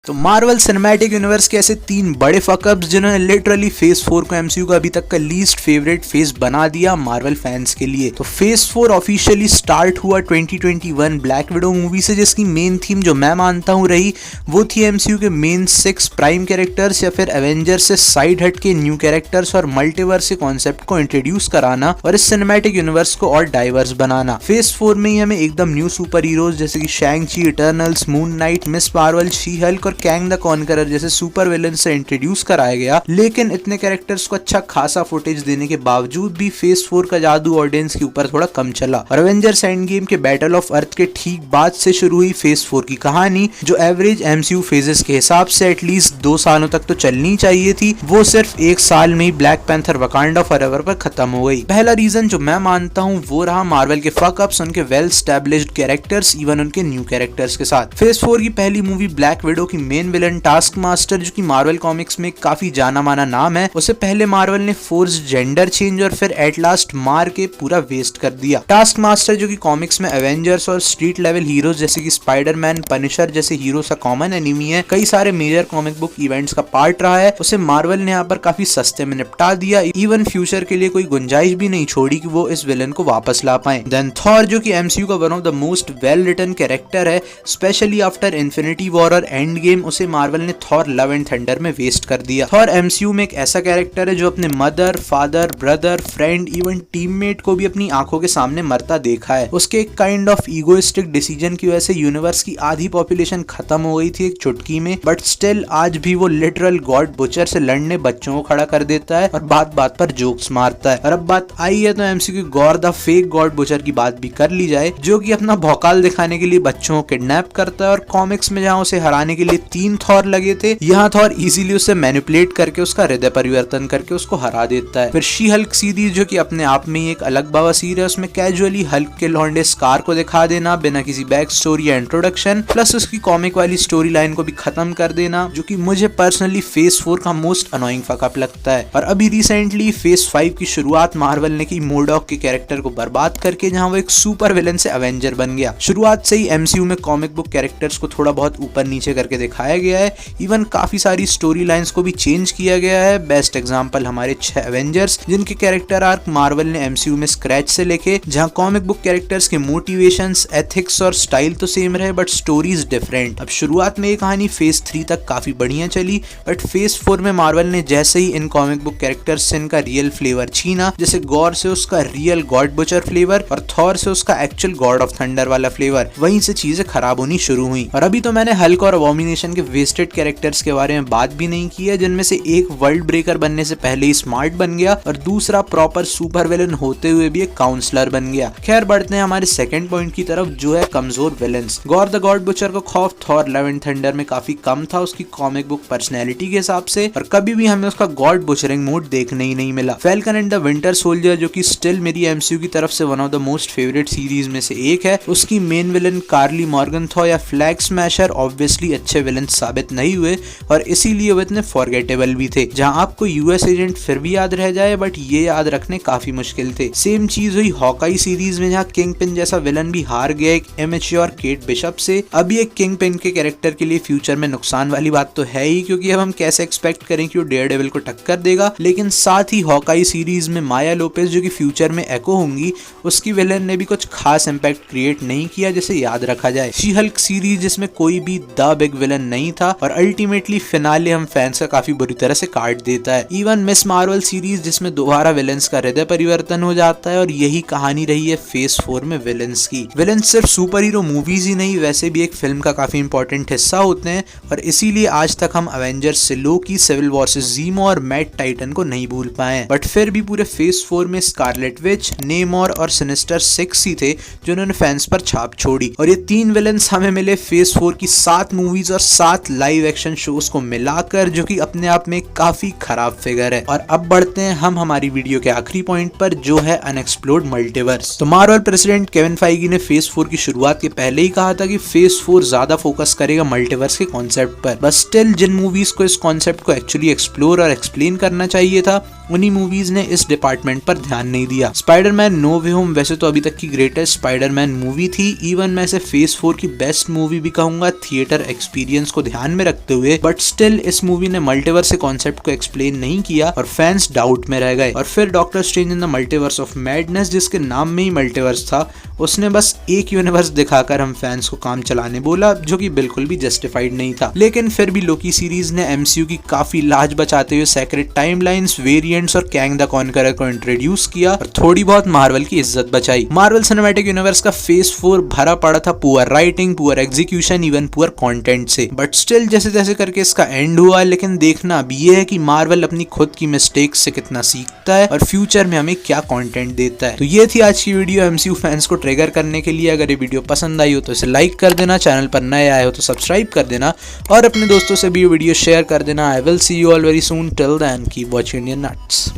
तो Marvel cinematic universe के ऐसे तीन बड़े फकअप्स जिन्होंने लिटरली फेज 4 को एमसीयू का अभी तक का लीस्ट फेवरेट फेज बना दिया मार्वल फैंस के लिए। तो फेज 4 ऑफिशियली स्टार्ट हुआ 2021 ब्लैक विडो मूवी से, जिसकी मेन थीम जो मैं मानता हूँ रही वो थी एमसीयू के मेन 6 प्राइम कैरेक्टर्स या फिर एवेंजर्स से साइड हट के न्यू कैरेक्टर्स और मल्टीवर्स के कॉन्सेप्ट को इंट्रोड्यूस कराना और इस सिनेमैटिक यूनिवर्स को और डाइवर्स बनाना। फेज 4 में ही हमें एकदम न्यू सुपर हीरोज जैसे कि Shang-Chi, Eternals, Moon Knight, Ms Marvel, She Hulk और कैंग द कॉन्करर जैसे सुपर विलन से इंट्रोड्यूस कराया गया। लेकिन इतने कैरेक्टर्स को अच्छा खासा फुटेज देने के बावजूद भी फेज 4 का जादू ऑडियंस के ऊपर थोड़ा कम चला और एवेंजर्स एंड गेम के बैटल ऑफ अर्थ के ठीक बाद से शुरू हुई फेज 4 की कहानी, जो एवरेज एमसीयू फेजेस के हिसाब से एटलीस्ट 2 सालों तक तो चलनी चाहिए थी, वो सिर्फ 1 साल में ही ब्लैक पैंथर वकांडा फॉरएवर पर खत्म हो गई। पहला रीजन जो मैं मानता हूँ वो रहा मार्वल के फकअप्स उनके वेल एस्टैब्लिश्ड कैरेक्टर्स इवन उनके न्यू कैरेक्टर्स के साथ। फेज 4 की पहली मूवी ब्लैक विडो की मेन विलन टास्क मास्टर, जो कि मार्वल कॉमिक्स में काफी जाना माना नाम है, उसे पहले मार्वल ने फोर्स जेंडर चेंज और फिर एट लास्ट मार के पूरा वेस्ट कर दिया। टास्क मास्टर जो कि कॉमिक्स में एवेंजर्स और स्ट्रीट लेवल हीरोज जैसे कि स्पाइडरमैन, पनिशर जैसे हीरोज का कॉमन एनिमी है, कई सारे मेजर कॉमिक बुक इवेंट्स का पार्ट रहा है, उसे मार्वल ने यहाँ पर काफी सस्ते में निपटा दिया। इवन फ्यूचर के लिए कोई गुंजाइश भी नहीं छोड़ी कि वो इस विलन को वापस ला पाए। देन थॉर जो कि एमसीयू का one of the most well written character है, स्पेशली आफ्टर इन्फिनिटी वॉर और एंड गेम, उसे मार्वल ने थॉर लव एंड थंडर में वेस्ट कर दिया। थॉर एमसीयू में एक ऐसा कैरेक्टर है जो अपने mother, father, brother, friend, even teammate को भी अपनी आंखों के सामने मरता देखा है। उसके एक काइंड ऑफ ईगोइस्टिक डिसीजन की वजह से यूनिवर्स की आधी पॉपुलेशन खत्म हो गई थी एक चुटकी में, बट स्टिल आज भी वो लिटरल गॉड बुचर से लड़ने बच्चों को खड़ा कर देता है और बात बात पर जोक्स मारता है। और अब बात आई है तो एमसीयू की gore the fake God butcher की बात भी कर ली जाए, जो कि अपना भौकाल दिखाने के लिए बच्चों को किडनैप करता है और कॉमिक्स में जहाँ उसे हराने के लिए 3 थॉर लगे थे, यहाँ थॉर इजीली उसे मैनिपुलेट करके उसका हृदय परिवर्तन करके उसको हरा देता है। फिर शी हल्क सीरीज जो कि अपने आप में ही एक अलग बवासीर है, उसमें कैजुअली हल्क के लौंडे स्कार को दिखा देना बिना किसी बैक स्टोरी या इंट्रोडक्शन, प्लस उसकी कॉमिक वाली स्टोरी लाइन को भी खत्म कर देना, जो कि मुझे पर्सनली फेज 4 का मोस्ट अनोइंग फकअप लगता है। और अभी रिसेंटली फेज 5 की शुरुआत मार्वल ने की मोडॉक के कैरेक्टर को बर्बाद करके, जहाँ वो एक सुपर विलन से अवेंजर बन गया। शुरुआत से ही एमसीयू में कॉमिक बुक कैरेक्टर्स को थोड़ा बहुत ऊपर नीचे करके दिखाया गया है, इवन काफी सारी स्टोरी लाइंस को भी चेंज किया गया है। बेस्ट एग्जांपल हमारे 6 एवेंजर्स, जिनके कैरेक्टर आर्क मार्वल ने एमसीयू में स्क्रैच से लेके, जहां कॉमिक बुक कैरेक्टर्स के मोटिवेशंस, एथिक्स और स्टाइल तो सेम रहे बट स्टोरीज डिफरेंट। अब शुरुआत में ये कहानी फेज 3 तक काफी बढ़िया चली, बट फेज 4 में मार्वल ने जैसे ही इन कॉमिक बुक कैरेक्टर्स से इनका रियल फ्लेवर छीना, जैसे गॉर से उसका रियल गॉड बुचर फ्लेवर और थॉर से उसका एक्चुअल गॉड ऑफ थंडर वाला फ्लेवर, वहीं से चीजें खराब होनी शुरू हुई। और अभी तो मैंने हल्क और अबॉमिनेशन के वेस्टेड कैरेक्टर्स के बारे में बात भी नहीं की है, जिनमें से एक वर्ल्ड ब्रेकर बनने से पहले ही स्मार्ट बन गया और दूसरा प्रॉपर सुपर विलन होते हुए भी एक काउंसलर बन गया। खैर बढ़ते हैं हमारे सेकंड पॉइंट की तरफ, जो है कमजोर villains. Gore the God butcher का खौफ थॉर लव एंड थंडर में काफी कम था उसकी कॉमिक बुक पर्सनैलिटी के हिसाब से, और कभी भी हमें उसका गॉड बुचरिंग मोड देखने ही नहीं मिला। Falcon and the winter soldier जो कि स्टिल मेरी एमसीयू की तरफ से one of the most favourite series में से एक है, उसकी मेन विलन कार्ली मॉर्गनथॉ या फ्लैग स्मैशर ऑब्वियसली अच्छे विलन साबित नहीं हुए और इसीलिए वो इतने फॉरगेटेबल भी थे। जहां आपको यूएस एजेंट फिर भी याद रह जाए, बट ये याद रखने काफी मुश्किल थे। सेम चीज हुई हॉकाई सीरीज में, जहां किंग पिन जैसा विलन भी हार गया एक इमेच्योर केट बिशप से। अभी एक किंग पिन के कैरेक्टर के लिए फ्यूचर में नुकसान वाली बात तो है ही, क्योंकि अब हम कैसे एक्सपेक्ट करें कि वो डेयरडेविल को टक्कर देगा। लेकिन साथ ही हॉकाई सीरीज में माया लोपेज जो कि फ्यूचर में एको होंगी, उसकी विलन ने भी कुछ खास इंपैक्ट क्रिएट नहीं किया जैसे याद रखा जाए। शी हल्क सीरीज जिसमें कोई भी द बिग विलन नहीं था और अल्टीमेटली फिनाले हम फैंस का काफी बुरी तरह से काट देता है। इवन मिस मार्वल सीरीज जिसमें दोबारा विलन्स का हृदय परिवर्तन हो जाता है, और यही कहानी रही है फेज 4 में विलन्स की। विलन्स सिर्फ सुपर हीरो मूवीज ही नहीं, वैसे भी एक फिल्म का काफी इंपॉर्टेंट हिस्सा होते हैं, और इसीलिए आज तक हम अवेंजर्स से लोकी, सिविल वॉर से ज़ीमो और मैट टाइटन को नहीं भूल पाए। बट फिर भी पूरे फेज 4 में स्कारलेट विच, नेमोर और सिनिस्टर 6 ही थे जो उन्होंने फैंस पर छाप छोड़ी, और ये 3 विलन्स हमें मिले फेज 4 की 7 मूवीज और 7 लाइव एक्शन शोज को मिलाकर, जो कि अपने आप में काफी खराब फिगर है। और अब बढ़ते हैं हम हमारी वीडियो के आखिरी पॉइंट पर, जो है अनएक्सप्लोर्ड मल्टीवर्स। तो मार्वल प्रेसिडेंट केविन फाइगी ने फेज 4 की शुरुआत के पहले ही कहा था कि फेज 4 ज्यादा फोकस करेगा मल्टीवर्स के कॉन्सेप्ट पर, बस स्टिल जिन मूवीज को इस कॉन्सेप्ट को एक्चुअली एक्सप्लोर और एक्सप्लेन करना चाहिए था उन्हीं मूवीज ने इस डिपार्टमेंट पर ध्यान नहीं दिया। स्पाइडरमैन नो वे होम वैसे तो अभी तक की ग्रेटेस्ट स्पाइडरमैन मूवी थी, इवन मैं इसे फेज 4 की बेस्ट मूवी भी कहूंगा थिएटर एक्सपीरियंस को ध्यान में रखते हुए, बट स्टिल इस मूवी ने मल्टीवर्स के कॉन्सेप्ट को एक्सप्लेन नहीं किया और फैंस डाउट में रह गए। और फिर doctor strange in the multiverse of madness, जिसके नाम में ही मल्टीवर्स था, उसने बस एक यूनिवर्स दिखाकर हम फैंस को काम चलाने बोला, जो कि बिल्कुल भी जस्टिफाइड नहीं था। लेकिन फिर भी लोकी सीरीज ने एमसीयू की काफी लाज बचाते हुए सेक्रेट टाइमलाइंस, वेरिएंट्स और कैंग द कॉन्करर को इंट्रोड्यूस किया और थोड़ी बहुत मार्वल की इज्जत बचाई। मार्वल सिनेमैटिक यूनिवर्स का फेज 4 भरा पड़ा था poor writing, poor execution, even poor content से, बट स्टिल जैसे तैसे करके इसका एंड हुआ। लेकिन देखना अब ये है कि मार्वल अपनी खुद की मिस्टेक्स से कितना सीखता है और फ्यूचर में हमें क्या कंटेंट देता है। तो ये थी आज की वीडियो एमसीयू फैंस को ट्रिगर करने के लिए। अगर ये वीडियो पसंद आई हो तो इसे लाइक कर देना, चैनल पर नए आए हो तो सब्सक्राइब कर देना और अपने दोस्तों से भी ये वीडियो शेयर कर देना। I will see you all very soon, till then keep watching Indian nuts.